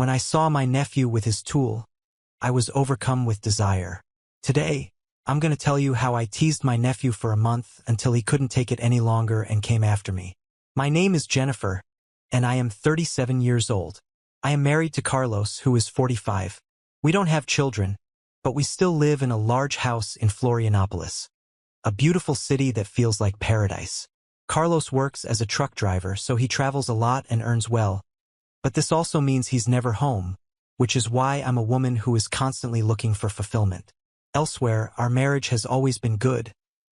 When I saw my nephew with his tool, I was overcome with desire. Today, I'm going to tell you how I teased my nephew for a month until he couldn't take it any longer and came after me. My name is Jennifer, and I am 37 years old. I am married to Carlos, who is 45. We don't have children, but we still live in a large house in Florianopolis, a beautiful city that feels like paradise. Carlos works as a truck driver, so he travels a lot and earns well, but this also means he's never home, which is why I'm a woman who is constantly looking for fulfillment. Elsewhere, our marriage has always been good,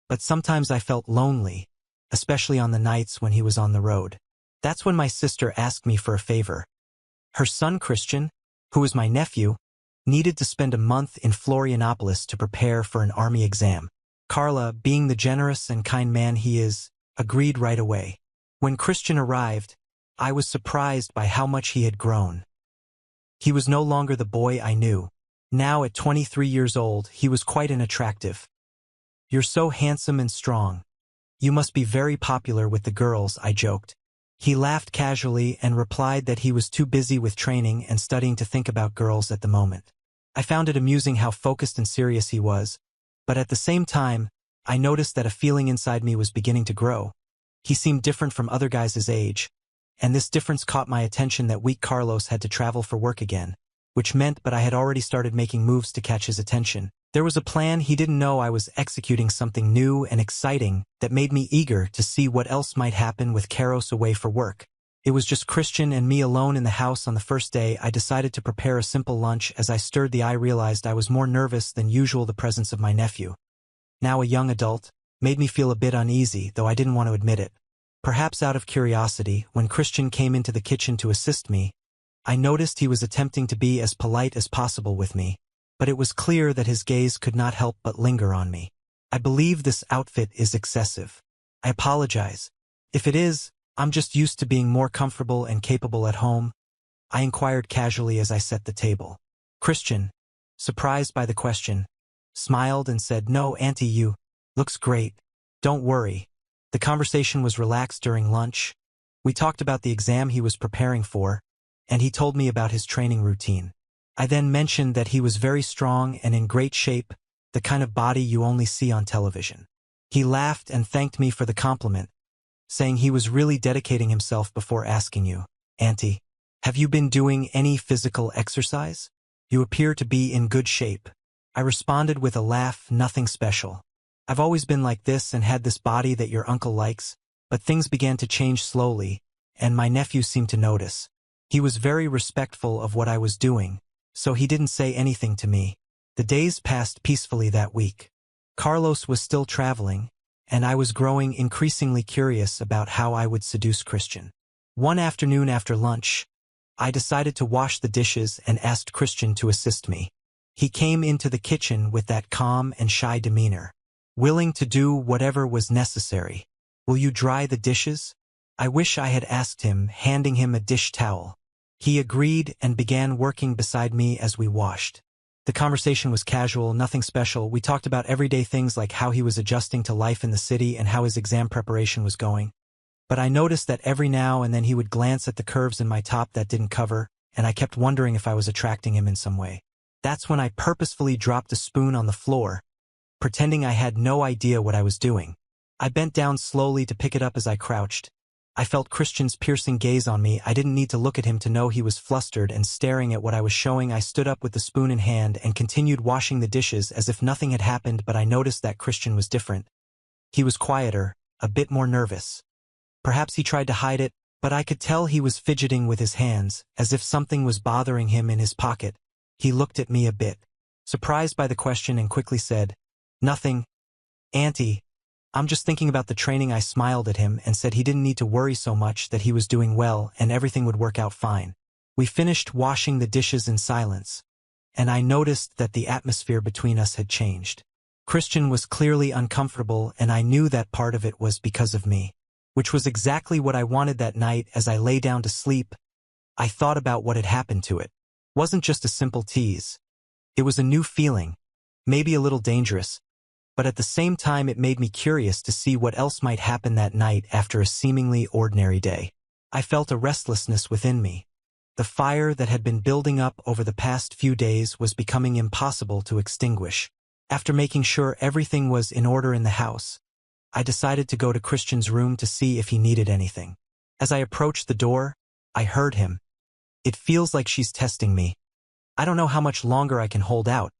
but sometimes I felt lonely, especially on the nights when he was on the road. That's when my sister asked me for a favor. Her son Christian, who is my nephew, needed to spend a month in Florianopolis to prepare for an army exam. Carla, being the generous and kind man he is, agreed right away. When Christian arrived, I was surprised by how much he had grown. He was no longer the boy I knew. Now at 23 years old, he was quite an attractive. "You're so handsome and strong. You must be very popular with the girls," I joked. He laughed casually and replied that he was too busy with training and studying to think about girls at the moment. I found it amusing how focused and serious he was, but at the same time, I noticed that a feeling inside me was beginning to grow. He seemed different from other guys his age, and this difference caught my attention. That week Carlos had to travel for work again, which meant but I had already started making moves to catch his attention. There was a plan. He didn't know I was executing something new and exciting that made me eager to see what else might happen with Carlos away for work. It was just Christian and me alone in the house on the first day. I decided to prepare a simple lunch. As I stirred the I realized I was more nervous than usual. The presence of my nephew, now a young adult, made me feel a bit uneasy, though I didn't want to admit it. Perhaps out of curiosity, when Christian came into the kitchen to assist me, I noticed he was attempting to be as polite as possible with me, but it was clear that his gaze could not help but linger on me. "I believe this outfit is excessive. I apologize. If it is, I'm just used to being more comfortable and capable at home," I inquired casually as I set the table. Christian, surprised by the question, smiled and said, "No, Auntie, you looks great. Don't worry." The conversation was relaxed during lunch. We talked about the exam he was preparing for, and he told me about his training routine. I then mentioned that he was very strong and in great shape, the kind of body you only see on television. He laughed and thanked me for the compliment, saying he was really dedicating himself. "Before asking you, Auntie, have you been doing any physical exercise? You appear to be in good shape." I responded with a laugh, "Nothing special. I've always been like this and had this body that your uncle likes," but things began to change slowly, and my nephew seemed to notice. He was very respectful of what I was doing, so he didn't say anything to me. The days passed peacefully that week. Carlos was still traveling, and I was growing increasingly curious about how I would seduce Christian. One afternoon after lunch, I decided to wash the dishes and asked Christian to assist me. He came into the kitchen with that calm and shy demeanor, willing to do whatever was necessary. "Will you dry the dishes?" I wish I had asked him, handing him a dish towel. He agreed and began working beside me as we washed. The conversation was casual, nothing special. We talked about everyday things like how he was adjusting to life in the city and how his exam preparation was going. But I noticed that every now and then he would glance at the curves in my top that didn't cover, and I kept wondering if I was attracting him in some way. That's when I purposefully dropped a spoon on the floor, pretending I had no idea what I was doing. I bent down slowly to pick it up. As I crouched, I felt Christian's piercing gaze on me. I didn't need to look at him to know he was flustered and staring at what I was showing. I stood up with the spoon in hand and continued washing the dishes as if nothing had happened, but I noticed that Christian was different. He was quieter, a bit more nervous. Perhaps he tried to hide it, but I could tell he was fidgeting with his hands, as if something was bothering him in his pocket. He looked at me a bit surprised by the question and quickly said, "Nothing, Auntie. I'm just thinking about the training." I smiled at him and said he didn't need to worry so much, that he was doing well and everything would work out fine. We finished washing the dishes in silence, and I noticed that the atmosphere between us had changed. Christian was clearly uncomfortable, and I knew that part of it was because of me, which was exactly what I wanted. That night, as I lay down to sleep, I thought about what had happened to it. It wasn't just a simple tease. It was a new feeling, maybe a little dangerous, but at the same time it made me curious to see what else might happen that night after a seemingly ordinary day. I felt a restlessness within me, The fire that had been building up over the past few days was becoming impossible to extinguish. After making sure everything was in order in the house, I decided to go to Christian's room to see if he needed anything. As I approached the door, I heard him. "It feels like she's testing me. I don't know how much longer I can hold out,"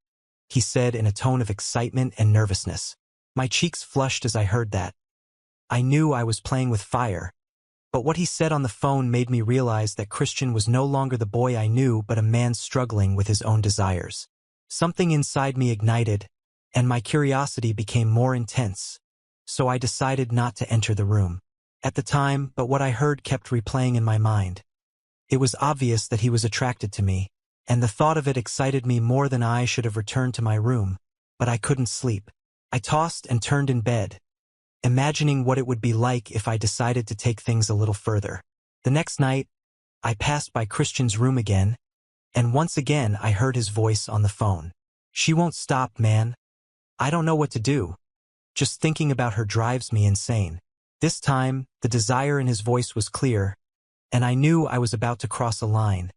he said in a tone of excitement and nervousness. My cheeks flushed as I heard that. I knew I was playing with fire, but what he said on the phone made me realize that Christian was no longer the boy I knew but a man struggling with his own desires. Something inside me ignited, and my curiosity became more intense, so I decided not to enter the room at the time, but what I heard kept replaying in my mind. It was obvious that he was attracted to me, and the thought of it excited me more than I should have returned to my room, but I couldn't sleep. I tossed and turned in bed, imagining what it would be like if I decided to take things a little further. The next night, I passed by Christian's room again, and once again I heard his voice on the phone. "She won't stop, man. I don't know what to do. Just thinking about her drives me insane." This time, the desire in his voice was clear, and I knew I was about to cross a line.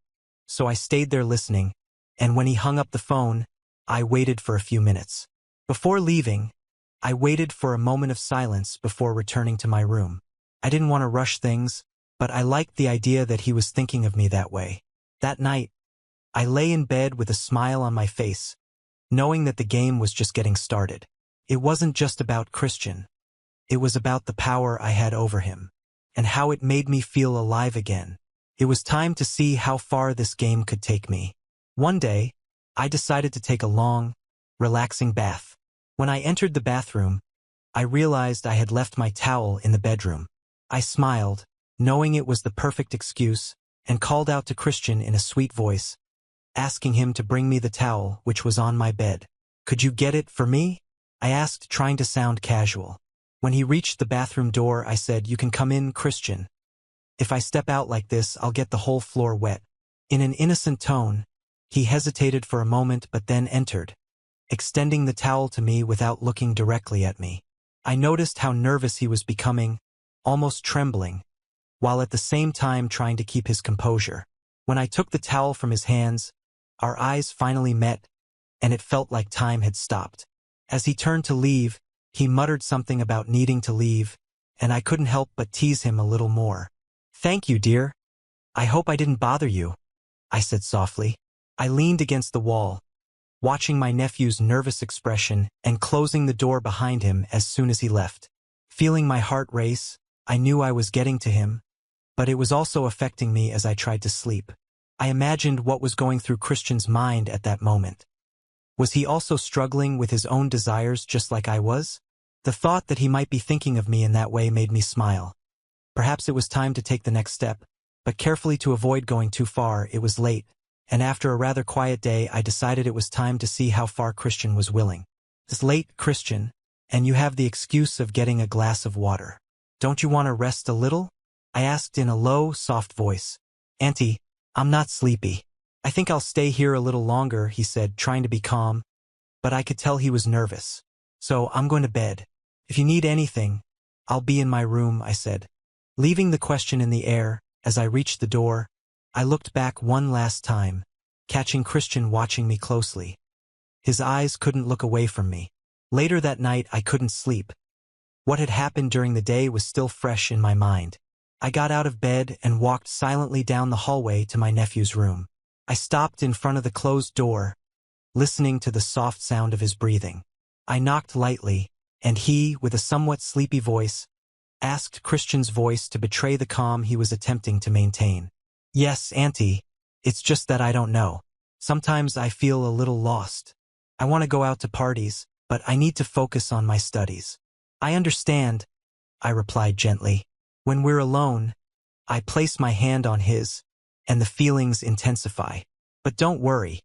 So I stayed there listening, and when he hung up the phone, I waited for a few minutes. Before leaving, I waited for a moment of silence before returning to my room. I didn't want to rush things, but I liked the idea that he was thinking of me that way. That night, I lay in bed with a smile on my face, knowing that the game was just getting started. It wasn't just about Christian. It was about the power I had over him, and how it made me feel alive again. It was time to see how far this game could take me. One day, I decided to take a long, relaxing bath. When I entered the bathroom, I realized I had left my towel in the bedroom. I smiled, knowing it was the perfect excuse, and called out to Christian in a sweet voice, asking him to bring me the towel which was on my bed. "Could you get it for me?" I asked, trying to sound casual. When he reached the bathroom door, I said, "You can come in, Christian. If I step out like this, I'll get the whole floor wet." In an innocent tone, he hesitated for a moment but then entered, extending the towel to me without looking directly at me. I noticed how nervous he was becoming, almost trembling, while at the same time trying to keep his composure. When I took the towel from his hands, our eyes finally met, and it felt like time had stopped. As he turned to leave, he muttered something about needing to leave, and I couldn't help but tease him a little more. "Thank you, dear. I hope I didn't bother you," I said softly. I leaned against the wall, watching my nephew's nervous expression and closing the door behind him as soon as he left. Feeling my heart race, I knew I was getting to him, but it was also affecting me as I tried to sleep. I imagined what was going through Christian's mind at that moment. Was he also struggling with his own desires just like I was? The thought that he might be thinking of me in that way made me smile. Perhaps it was time to take the next step, but carefully to avoid going too far. It was late, and after a rather quiet day, I decided it was time to see how far Christian was willing. "It's late, Christian, and you have the excuse of getting a glass of water. Don't you want to rest a little?" I asked in a low, soft voice. "Auntie, I'm not sleepy. I think I'll stay here a little longer," he said, trying to be calm, but I could tell he was nervous. "So I'm going to bed. If you need anything, I'll be in my room," I said. Leaving the question in the air, as I reached the door, I looked back one last time, catching Christian watching me closely. His eyes couldn't look away from me. Later that night, I couldn't sleep. What had happened during the day was still fresh in my mind. I got out of bed and walked silently down the hallway to my nephew's room. I stopped in front of the closed door, listening to the soft sound of his breathing. I knocked lightly, and he, with a somewhat sleepy voice, asked Christian's voice to betray the calm he was attempting to maintain. "Yes, Auntie. It's just that I don't know. Sometimes I feel a little lost. I want to go out to parties, but I need to focus on my studies." "I understand," I replied gently. When we're alone, I place my hand on his, and the feelings intensify. "But don't worry."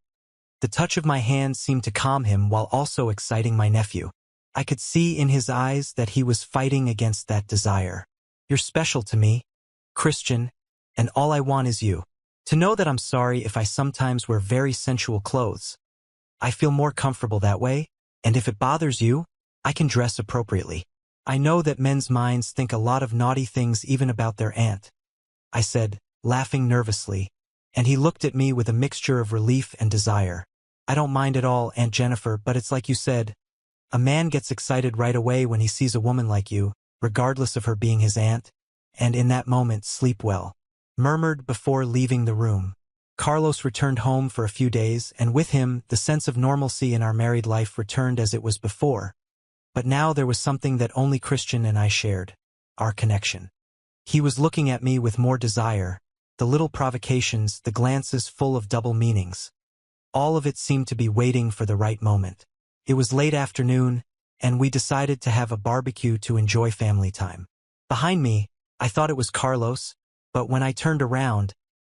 The touch of my hand seemed to calm him while also exciting my nephew. I could see in his eyes that he was fighting against that desire. "You're special to me, Christian, and all I want is you. To know that I'm sorry if I sometimes wear very sensual clothes. I feel more comfortable that way, and if it bothers you, I can dress appropriately. I know that men's minds think a lot of naughty things even about their aunt," I said, laughing nervously, and he looked at me with a mixture of relief and desire. "I don't mind at all, Aunt Jennifer, but it's like you said. A man gets excited right away when he sees a woman like you, regardless of her being his aunt, and in that moment sleep well," murmured before leaving the room. Carlos returned home for a few days, and with him, the sense of normalcy in our married life returned as it was before. But now there was something that only Christian and I shared: our connection. He was looking at me with more desire, the little provocations, the glances full of double meanings. All of it seemed to be waiting for the right moment. It was late afternoon, and we decided to have a barbecue to enjoy family time. Behind me, I thought it was Carlos, but when I turned around,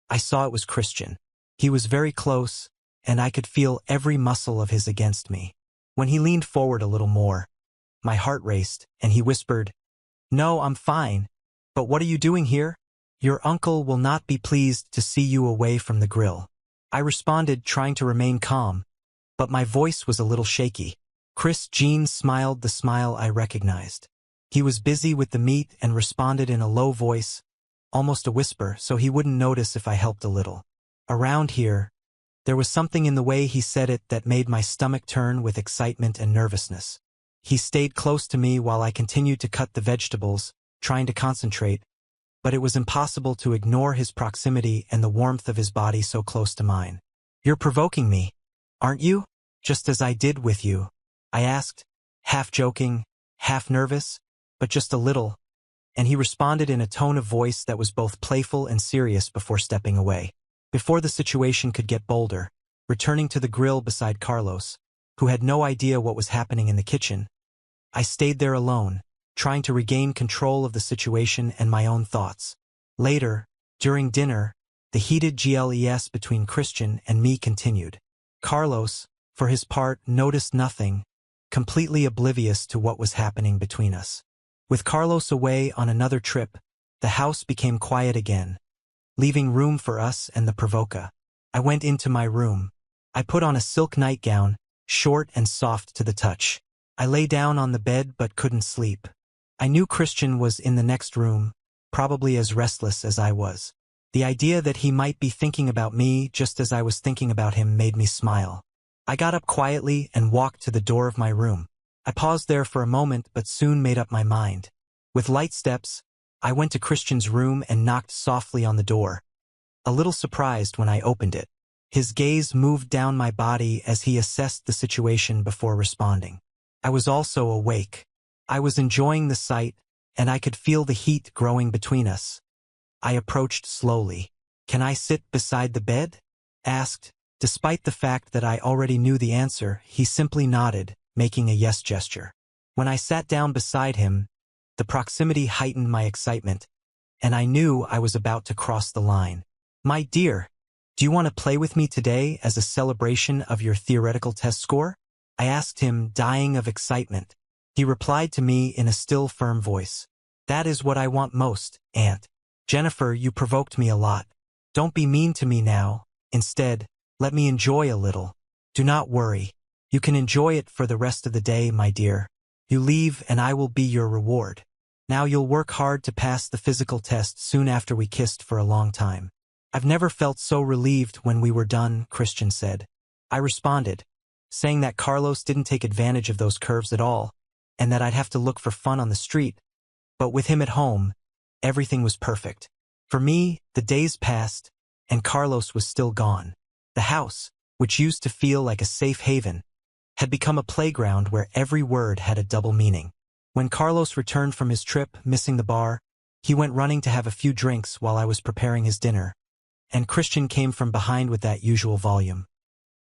I saw it was Christian. He was very close, and I could feel every muscle of his against me. When he leaned forward a little more, my heart raced, and he whispered, "No, I'm fine. But what are you doing here? Your uncle will not be pleased to see you away from the grill." I responded, trying to remain calm, but my voice was a little shaky. Jean smiled the smile I recognized. He was busy with the meat and responded in a low voice, almost a whisper, so he wouldn't notice if I helped a little. Around here, there was something in the way he said it that made my stomach turn with excitement and nervousness. He stayed close to me while I continued to cut the vegetables, trying to concentrate, but it was impossible to ignore his proximity and the warmth of his body so close to mine. "You're provoking me, aren't you? Just as I did with you," I asked, half joking, half nervous, but just a little, and he responded in a tone of voice that was both playful and serious before stepping away. Before the situation could get bolder, returning to the grill beside Carlos, who had no idea what was happening in the kitchen, I stayed there alone, trying to regain control of the situation and my own thoughts. Later, during dinner, the heated GLES between Christian and me continued. Carlos, for his part, noticed nothing, completely oblivious to what was happening between us. With Carlos away on another trip, the house became quiet again, leaving room for us and the provoca. I went into my room. I put on a silk nightgown, short and soft to the touch. I lay down on the bed but couldn't sleep. I knew Christian was in the next room, probably as restless as I was. The idea that he might be thinking about me just as I was thinking about him made me smile. I got up quietly and walked to the door of my room. I paused there for a moment but soon made up my mind. With light steps, I went to Christian's room and knocked softly on the door, a little surprised when I opened it. His gaze moved down my body as he assessed the situation before responding. I was also awake. I was enjoying the sight, and I could feel the heat growing between us. I approached slowly. "Can I sit beside the bed?" asked. Despite the fact that I already knew the answer, he simply nodded, making a yes gesture. When I sat down beside him, the proximity heightened my excitement, and I knew I was about to cross the line. "My dear, do you want to play with me today as a celebration of your theoretical test score?" I asked him, dying of excitement. He replied to me in a still, firm voice. "That is what I want most, Aunt Jennifer. You provoked me a lot. Don't be mean to me now. Instead, let me enjoy a little. Do not worry. You can enjoy it for the rest of the day, my dear. You leave and I will be your reward. Now you'll work hard to pass the physical test soon after we kissed for a long time." "I've never felt so relieved when we were done," Christian said. I responded, saying that Carlos didn't take advantage of those curves at all, and that I'd have to look for fun on the street. But with him at home, everything was perfect. For me, the days passed, and Carlos was still gone. The house, which used to feel like a safe haven, had become a playground where every word had a double meaning. When Carlos returned from his trip, missing the bar, he went running to have a few drinks while I was preparing his dinner, and Christian came from behind with that usual volume.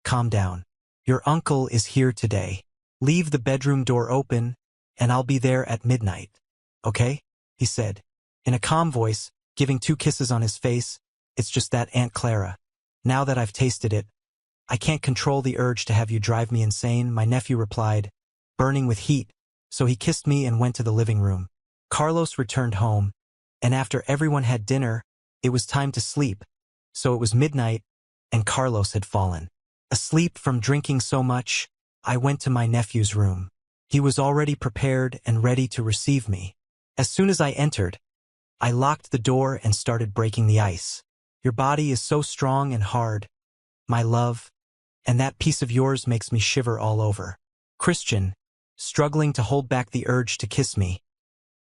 "Calm down. Your uncle is here today. Leave the bedroom door open, and I'll be there at midnight. Okay?" he said, in a calm voice, giving 2 kisses on his face. "It's just that, Aunt Clara. Now that I've tasted it, I can't control the urge to have you drive me insane," my nephew replied, burning with heat, so he kissed me and went to the living room. Carlos returned home, and after everyone had dinner, it was time to sleep, so it was midnight, and Carlos had fallen. Asleep from drinking so much, I went to my nephew's room. He was already prepared and ready to receive me. As soon as I entered, I locked the door and started breaking the ice. Your body is so strong and hard, my love, and that piece of yours makes me shiver all over. Christian, struggling to hold back the urge to kiss me,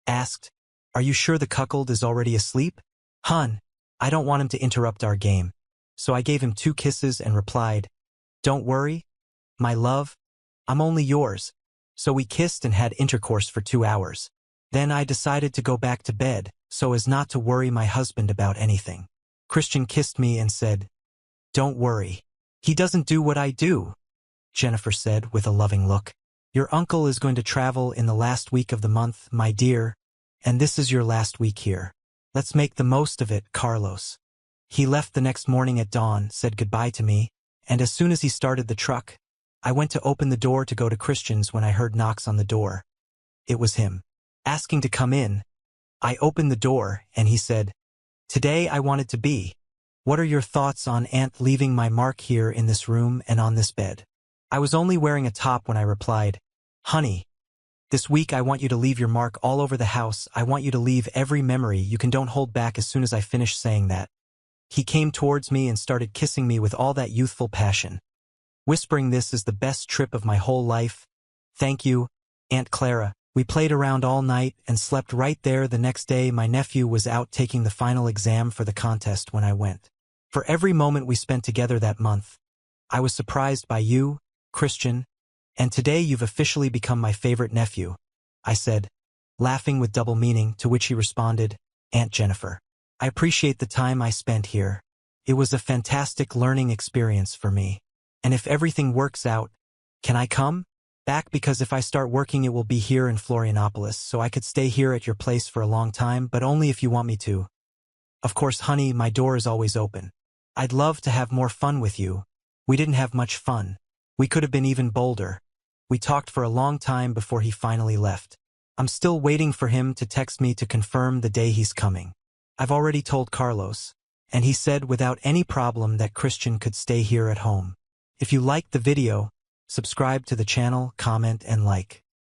asked, "Are you sure the cuckold is already asleep?" "Hun, I don't want him to interrupt our game." So I gave him 2 kisses and replied, "Don't worry, my love, I'm only yours." So we kissed and had intercourse for 2 hours. Then I decided to go back to bed, so as not to worry my husband about anything. Christian kissed me and said, "Don't worry. He doesn't do what I do," Jennifer said with a loving look. "Your uncle is going to travel in the last week of the month, my dear, and this is your last week here. Let's make the most of it, Carlos." He left the next morning at dawn, said goodbye to me, and as soon as he started the truck, I went to open the door to go to Christian's when I heard knocks on the door. It was him. Asking to come in, I opened the door, and he said, "Today I wanted to be. What are your thoughts on Aunt leaving my mark here in this room and on this bed?" I was only wearing a top when I replied, "Honey, this week I want you to leave your mark all over the house. I want you to leave every memory you can. Don't hold back." As soon as I finished saying that, he came towards me and started kissing me with all that youthful passion, whispering, "This is the best trip of my whole life. Thank you, Aunt Clara." We played around all night and slept right there. The next day my nephew was out taking the final exam for the contest when I went. For every moment we spent together that month, I was surprised by you, Christian, and today you've officially become my favorite nephew, I said, laughing with double meaning, to which he responded, "Aunt Jennifer, I appreciate the time I spent here. It was a fantastic learning experience for me. And if everything works out, can I come back? Because if I start working it will be here in Florianopolis, so I could stay here at your place for a long time, but only if you want me to. Of course, honey, my door is always open. I'd love to have more fun with you. We didn't have much fun. We could have been even bolder." We talked for a long time before he finally left. I'm still waiting for him to text me to confirm the day he's coming. I've already told Carlos, and he said without any problem that Christian could stay here at home. If you liked the video, subscribe to the channel, comment, and like.